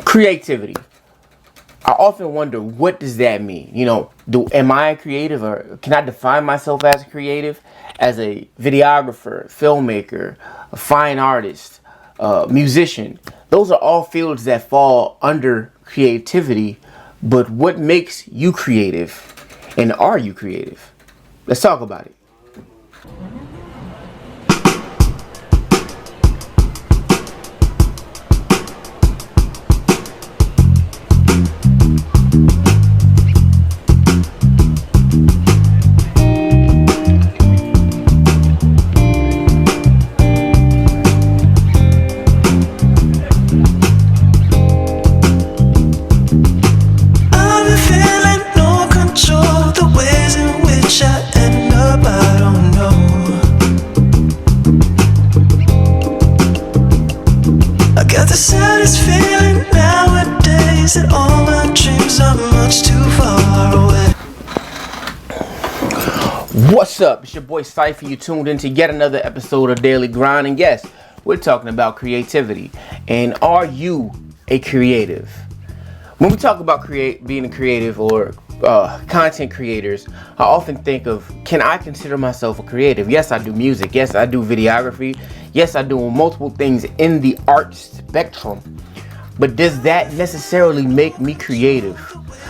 Creativity. I often wonder, what does that mean? You know, am I a creative, or can I define myself as a creative, as a videographer, filmmaker, a fine artist, musician? Those are all fields that fall under creativity. But what makes you creative, and are you creative? Let's talk about it. The saddest feeling nowadays that all my dreams are much too far away. What's up? It's your boy Cypher. You tuned in to yet another episode of Daily Grind, and yes, we're talking about creativity. And are you a creative? When we talk about being a creative or content creators, I often think of, can I consider myself a creative? Yes, I do music. Yes, I do videography. Yes, I do multiple things in the art spectrum. But does that necessarily make me creative?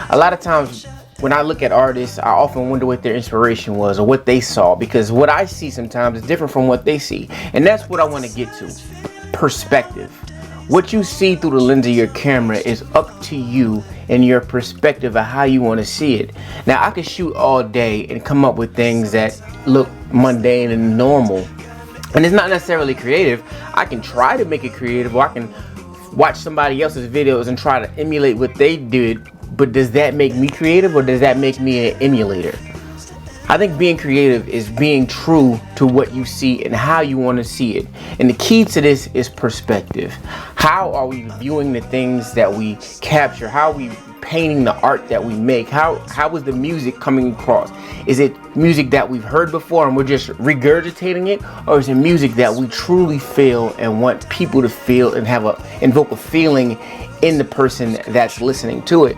A lot of times when I look at artists, I often wonder what their inspiration was or what they saw, because what I see sometimes is different from what they see. And that's what I want to get to. Perspective. What you see through the lens of your camera is up to you and your perspective of how you want to see it. Now, I could shoot all day and come up with things that look mundane and normal, and it's not necessarily creative. I can try to make it creative, or I can watch somebody else's videos and try to emulate what they did, but does that make me creative, or does that make me an emulator? I think being creative is being true to what you see and how you want to see it. And the key to this is perspective. How are we viewing the things that we capture? How are we painting the art that we make? How is the music coming across? Is it music that we've heard before and we're just regurgitating it? Or is it music that we truly feel and want people to feel and invoke a feeling in the person that's listening to it?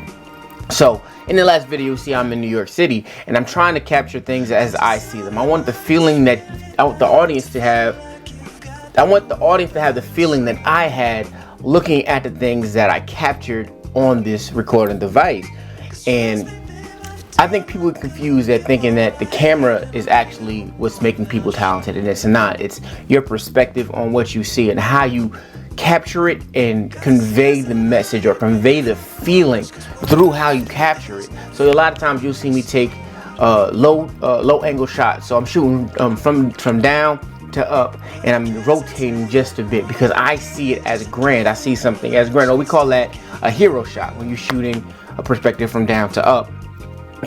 So, in the last video, you see I'm in New York City, and I'm trying to capture things as I see them. I want the feeling that I want the audience to have the feeling that I had looking at the things that I captured on this recording device. And I think people are confused at thinking that the camera is actually what's making people talented, and it's not. It's your perspective on what you see and how you capture it and convey the message or convey the feeling through how you capture it. So a lot of times you'll see me take low angle shots. So I'm shooting from down to up, and I'm rotating just a bit because I see it as grand. I see something as grand. Or we call that a hero shot when you're shooting a perspective from down to up.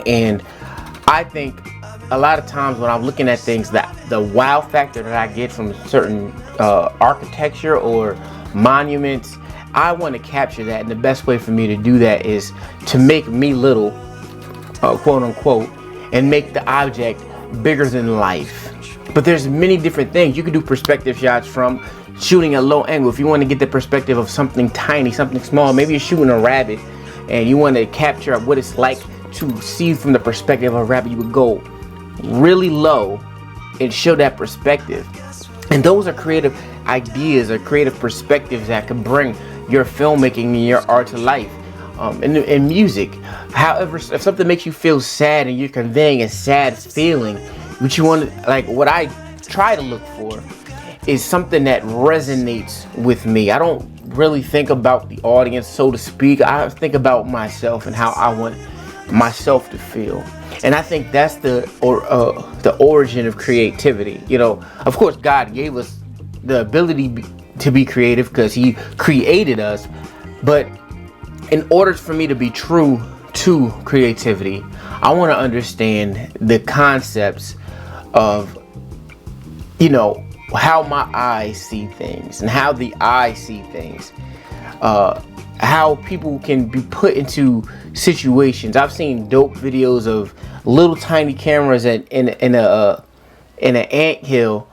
And I think a lot of times when I'm looking at things, that the wow factor that I get from certain architecture or monuments, I want to capture that. And the best way for me to do that is to make me little, quote unquote, and make the object bigger than life. But there's many different things. You can do perspective shots from shooting at low angle. If you want to get the perspective of something tiny, something small, maybe you're shooting a rabbit and you want to capture what it's like to see from the perspective of a rabbit, you would go really low and show that perspective. And those are creative ideas or creative perspectives that can bring your filmmaking and your art to life. In music, however, if something makes you feel sad and you're conveying a sad feeling, what I try to look for is something that resonates with me. I don't really think about the audience, so to speak. I think about myself and how I want myself to feel. And I think that's the origin of creativity. You know, of course, God gave us the ability to be creative because He created us. But in order for me to be true to creativity, I want to understand the concepts of, you know, how my eyes see things and how the eye see things. How people can be put into situations. I've seen dope videos of little tiny cameras in an anthill,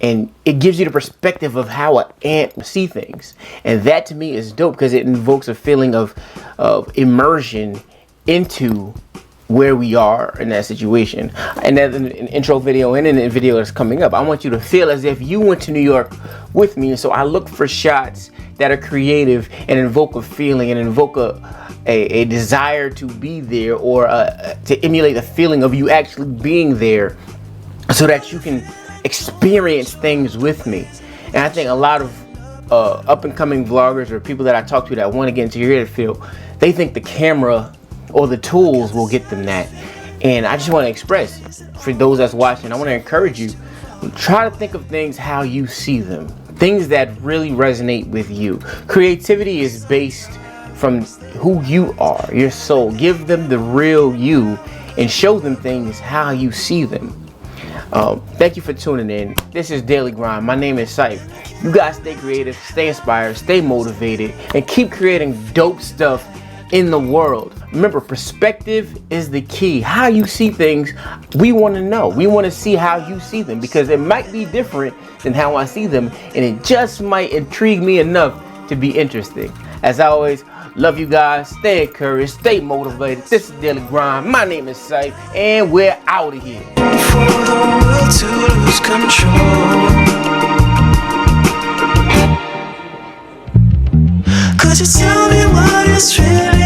and it gives you the perspective of how an ant see things. And that to me is dope because it invokes a feeling of immersion into where we are in that situation. And then an intro video and in the video that's coming up, I want you to feel as if you went to New York with me. And so I look for shots that are creative and invoke a feeling and invoke a desire to be there, or to emulate the feeling of you actually being there, so that you can experience things with me. And I think a lot of up and coming vloggers or people that I talk to that want to get into your creative field, they think the camera or the tools will get them that. And I just want to express, for those that's watching, I want to encourage you, try to think of things how you see them, things that really resonate with you. Creativity is based from who you are, your soul. Give them the real you and show them things how you see them. Thank you for tuning in. This is Daily Grind. My name is Syfe. You guys stay creative, stay inspired, stay motivated, and keep creating dope stuff in the world. Remember, perspective is the key. How you see things, we want to know. We want to see how you see them, because it might be different than how I see them, and it just might intrigue me enough to be interesting. As always, love you guys. Stay encouraged, stay motivated. This is Daily Grind. My name is Syfe, and we're out of here. For the world to lose control. Could you tell me what it's really